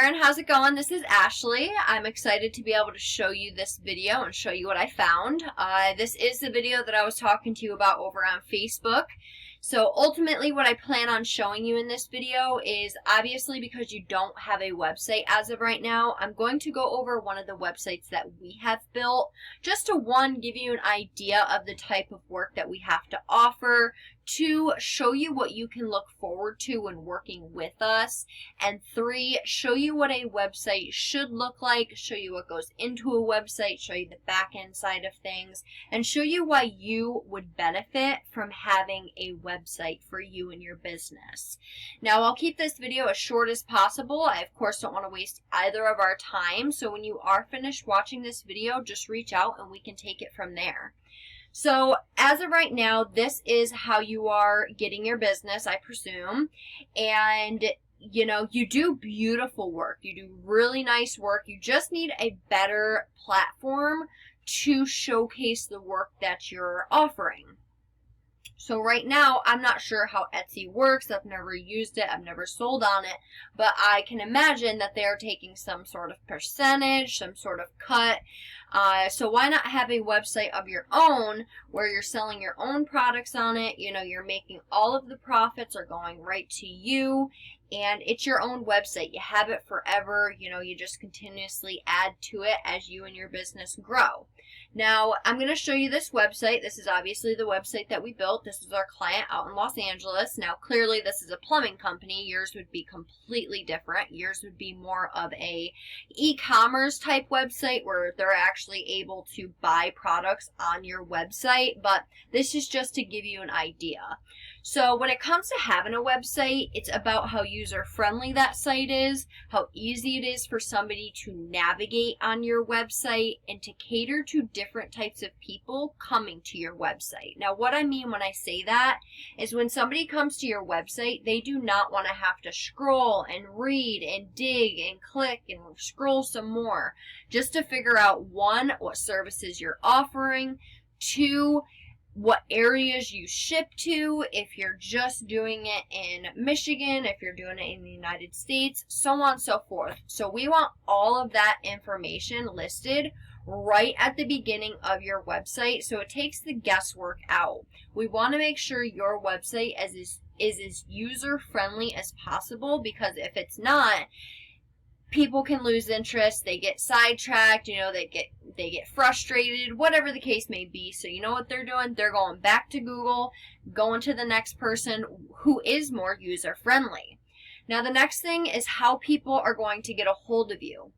Karen, how's it going? This is Ashley. I'm excited to be able to show you this video and show you what I found. This is the video that I was talking to you about over on Facebook. So ultimately what I plan on showing you in this video is, obviously because you don't have a website as of right now, I'm going to go over one of the websites that we have built just to, one, give you an idea of the type of work that we have to offer, two, show you what you can look forward to when working with us, and three, show you what a website should look like, show you what goes into a website, show you the back end side of things, and show you why you would benefit from having a website for you and your business. Now, I'll keep this video as short as possible. I, of course, don't want to waste either of our time, so when you are finished watching this video, just reach out and we can take it from there. So as of right now, this is how you are getting your business, I presume. And, you know, you do beautiful work. You do really nice work. You just need a better platform to showcase the work that you're offering. So right now, I'm not sure how Etsy works. I've never used it. I've never sold on it. But I can imagine that they're taking some sort of percentage, some sort of cut. So why not have a website of your own where you're selling your own products on it? You know, you're making all of the profits are going right to you. And it's your own website. You have it forever. You know, you just continuously add to it as you and your business grow. Now, I'm going to show you this website. This is obviously the website that we built. This is our client out in Los Angeles. Now, clearly, this is a plumbing company. Yours would be completely different. Yours would be more of a e-commerce type website where they're actually able to buy products on your website. But this is just to give you an idea. So when it comes to having a website, it's about how user-friendly that site is, how easy it is for somebody to navigate on your website, and to cater to different types of people coming to your website. Now, what I mean when I say that is when somebody comes to your website, they do not want to have to scroll and read and dig and click and scroll some more just to figure out, one, what services you're offering, two, what areas you ship to, if you're just doing it in Michigan, if you're doing it in the United States, so on and so forth. So we want all of that information listed right at the beginning of your website, so it takes the guesswork out. We want to make sure your website is as user-friendly as possible, because if it's not, people can lose interest, they get sidetracked, you know, they get frustrated, whatever the case may be. So you know what they're doing? They're going back to Google, going to the next person who is more user-friendly. Now, the next thing is how people are going to get a hold of you.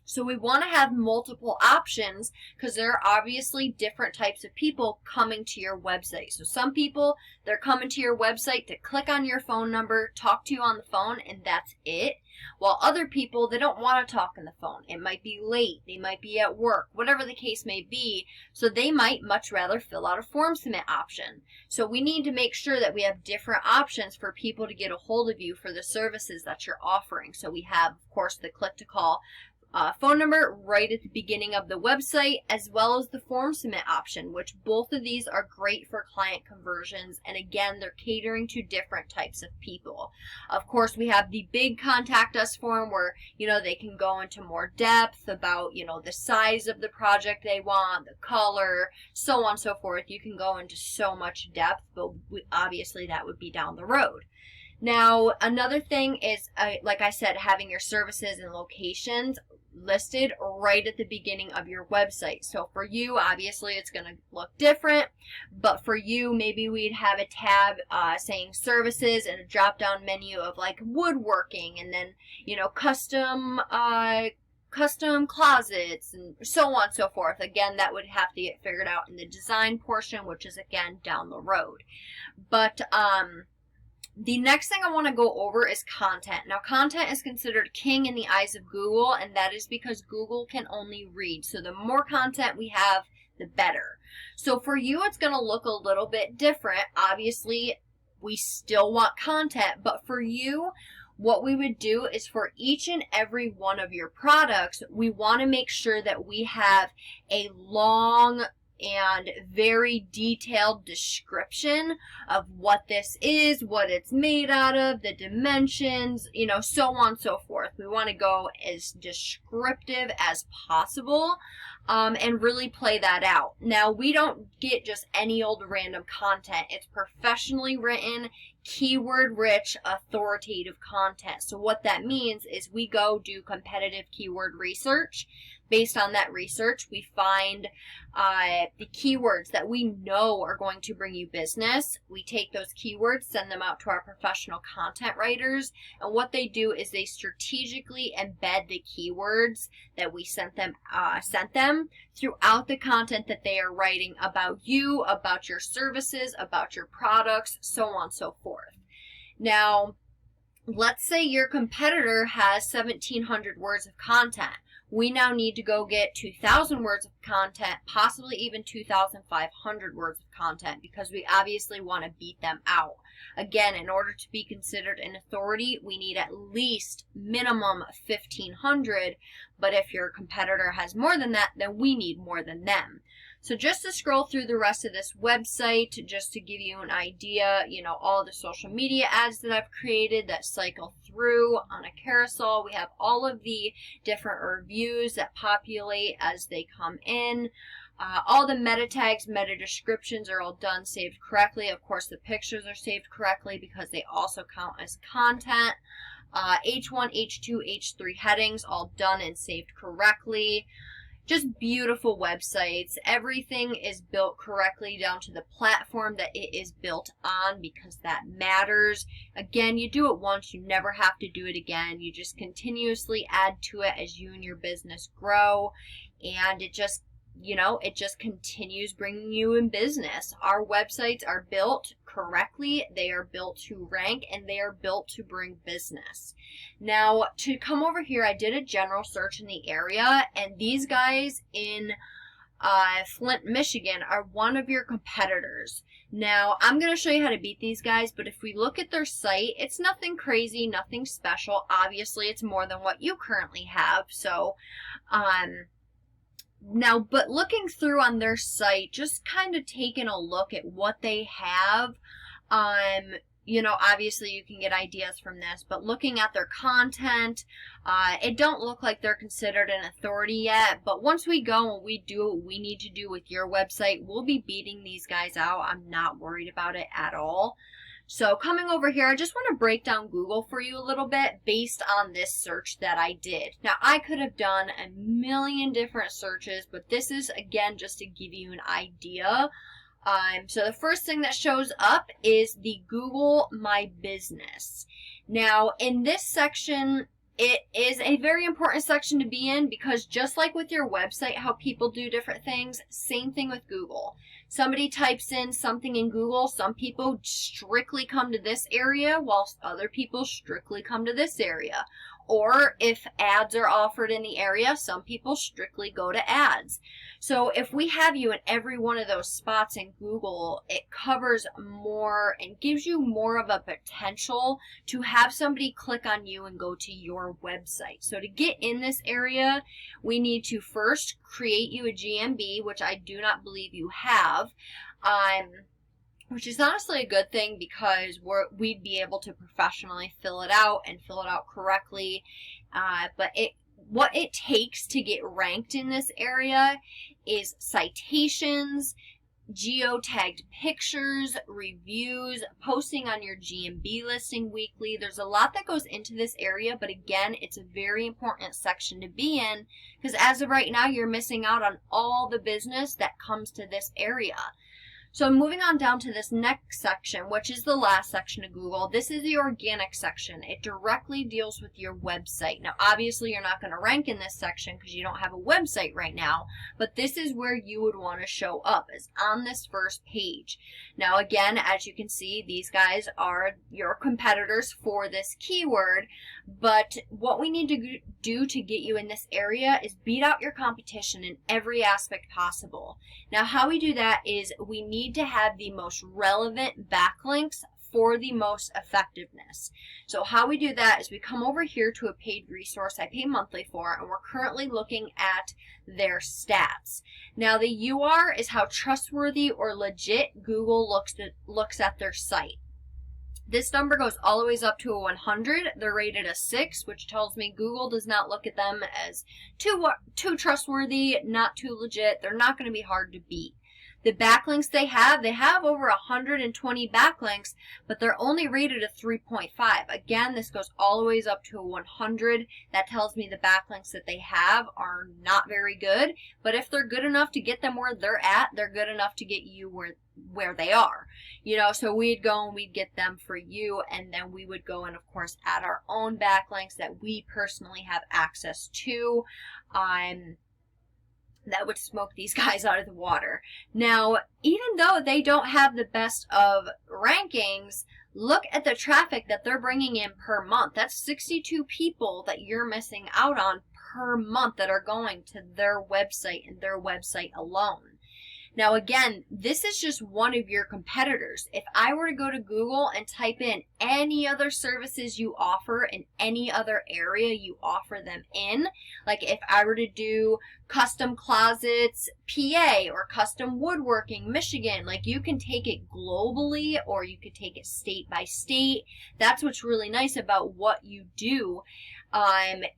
So we want to have multiple options because there are obviously different types of people coming to your website. So some people, they're coming to your website to click on your phone number, talk to you on the phone, and that's it. While other people, they don't want to talk on the phone. It might be late, they might be at work, whatever the case may be. So they might much rather fill out a form submit option. So we need to make sure that we have different options for people to get a hold of you for the services that you're offering. So we have, of course, the click to call phone number right at the beginning of the website, as well as the form submit option, which both of these are great for client conversions. And again, they're catering to different types of people. Of course, we have the big contact us form where, you know, they can go into more depth about, you know, the size of the project they want, the color, so on and so forth. You can go into so much depth, but obviously that would be down the road. Now, another thing is, like I said, having your services and locations listed right at the beginning of your website. So for you, obviously it's going to look different, but for you, maybe we'd have a tab saying services and a drop down menu of like woodworking, and then, you know, custom closets, and so on and so forth. Again, that would have to get figured out in the design portion, which is again down the road. But the next thing I want to go over is content. Now, content is considered king in the eyes of Google, and that is because Google can only read. So the more content we have, the better. So for you, it's going to look a little bit different. Obviously, we still want content, but for you, what we would do is for each and every one of your products, we want to make sure that we have a long and very detailed description of what this is, what it's made out of, the dimensions, you know, so on and so forth. We want to go as descriptive as possible and really play that out. Now, we don't get just any old random content. It's professionally written, keyword-rich, authoritative content. So what that means is we go do competitive keyword research. Based on that research, we find the keywords that we know are going to bring you business. We take those keywords, send them out to our professional content writers, and what they do is they strategically embed the keywords that we sent them throughout the content that they are writing about you, about your services, about your products, so on and so forth. Now, let's say your competitor has 1,700 words of content. We now need to go get 2,000 words of content, possibly even 2,500 words of content, because we obviously want to beat them out. Again, in order to be considered an authority, we need at least minimum 1,500, but if your competitor has more than that, then we need more than them. So just to scroll through the rest of this website, just to give you an idea, you know, all the social media ads that I've created that cycle through on a carousel. We have all of the different reviews that populate as they come in. All the meta tags, meta descriptions are all done, saved correctly. Of course, the pictures are saved correctly because they also count as content. H1, H2, H3 headings, all done and saved correctly. Just beautiful websites. Everything is built correctly down to the platform that it is built on, because that matters. Again, you do it once, you never have to do it again. You just continuously add to it as you and your business grow, and it just, you know, it just continues bringing you in business. Our websites are built correctly, they are built to rank, and they are built to bring business. Now, to come over here, I did a general search in the area, and these guys in Flint, Michigan are one of your competitors. Now, I'm going to show you how to beat these guys, but if we look at their site, it's nothing crazy, nothing special. Obviously, it's more than what you currently have, so now, but looking through on their site, just kind of taking a look at what they have, you know, obviously you can get ideas from this, but looking at their content, it don't look like they're considered an authority yet, but once we go and we do what we need to do with your website, we'll be beating these guys out. I'm not worried about it at all. So coming over here, I just want to break down Google for you a little bit based on this search that I did. Now, I could have done a million different searches, but this is, again, just to give you an idea. So the first thing that shows up is the Google My Business. Now, in this section, it is a very important section to be in, because just like with your website, how people do different things, same thing with Google. Somebody types in something in Google, some people strictly come to this area, whilst other people strictly come to this area. Or if ads are offered in the area, some people strictly go to ads. So if we have you in every one of those spots in Google, it covers more and gives you more of a potential to have somebody click on you and go to your website. So to get in this area, we need to first create you a GMB, which I do not believe you have. Which is honestly a good thing, because we'd be able to professionally fill it out and fill it out correctly. But what it takes to get ranked in this area is citations, geotagged pictures, reviews, posting on your GMB listing weekly. There's a lot that goes into this area, but again, it's a very important section to be in, because as of right now, you're missing out on all the business that comes to this area. So moving on down to this next section, which is the last section of Google, this is the organic section. It directly deals with your website. Now, obviously, you're not going to rank in this section because you don't have a website right now, but this is where you would want to show up, is on this first page. Now, again, as you can see, these guys are your competitors for this keyword, but what we need to do to get you in this area is beat out your competition in every aspect possible. Now, how we do that is we need to have the most relevant backlinks for the most effectiveness. So how we do that is we come over here to a paid resource I pay monthly for, and we're currently looking at their stats. Now the UR is how trustworthy or legit Google looks at their site. This number goes all the way up to a 100. They're rated a 6, which tells me Google does not look at them as too trustworthy, not too legit. They're not going to be hard to beat. The backlinks they have over 120 backlinks, but they're only rated a 3.5. Again, this goes all the way up to a 100. That tells me the backlinks that they have are not very good, but if they're good enough to get them where they're at, they're good enough to get you where they are. You know, so we'd go and we'd get them for you, and then we would go and, of course, add our own backlinks that we personally have access to. That would smoke these guys out of the water. Now, even though they don't have the best of rankings, look at the traffic that they're bringing in per month. That's 62 people that you're missing out on per month that are going to their website and their website alone. Now again, this is just one of your competitors. If I were to go to Google and type in any other services you offer in any other area you offer them in, like if I were to do custom closets PA or custom woodworking Michigan, like you can take it globally or you could take it state by state. That's what's really nice about what you do.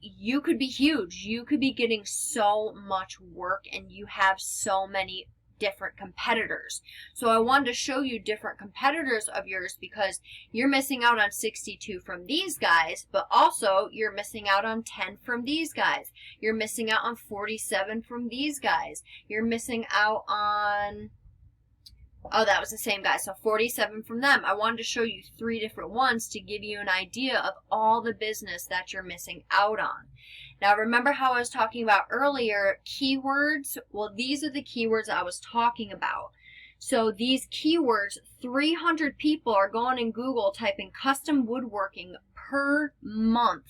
You could be huge. You could be getting so much work and you have so many different competitors. So I wanted to show you different competitors of yours because you're missing out on 62 from these guys, but also you're missing out on 10 from these guys. You're missing out on 47 from these guys. You're missing out on, oh, that was the same guy, so 47 from them. I wanted to show you 3 different ones to give you an idea of all the business that you're missing out on. Now, remember how I was talking about earlier, keywords? Well, these are the keywords I was talking about. So these keywords, 300 people are going in Google typing custom woodworking per month.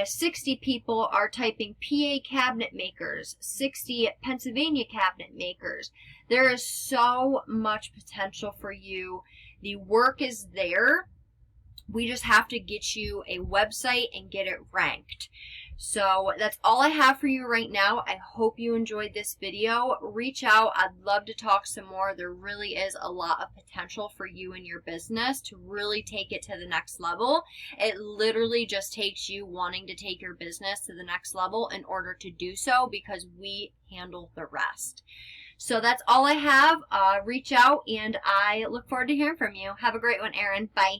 60 people are typing PA cabinet makers, 60 Pennsylvania cabinet makers. There is so much potential for you. The work is there. We just have to get you a website and get it ranked. So that's all I have for you right now. I hope you enjoyed this video. Reach out. I'd love to talk some more. There really is a lot of potential for you and your business to really take it to the next level. It literally just takes you wanting to take your business to the next level in order to do so because we handle the rest. So that's all I have. Reach out and I look forward to hearing from you. Have a great one, Erin. Bye.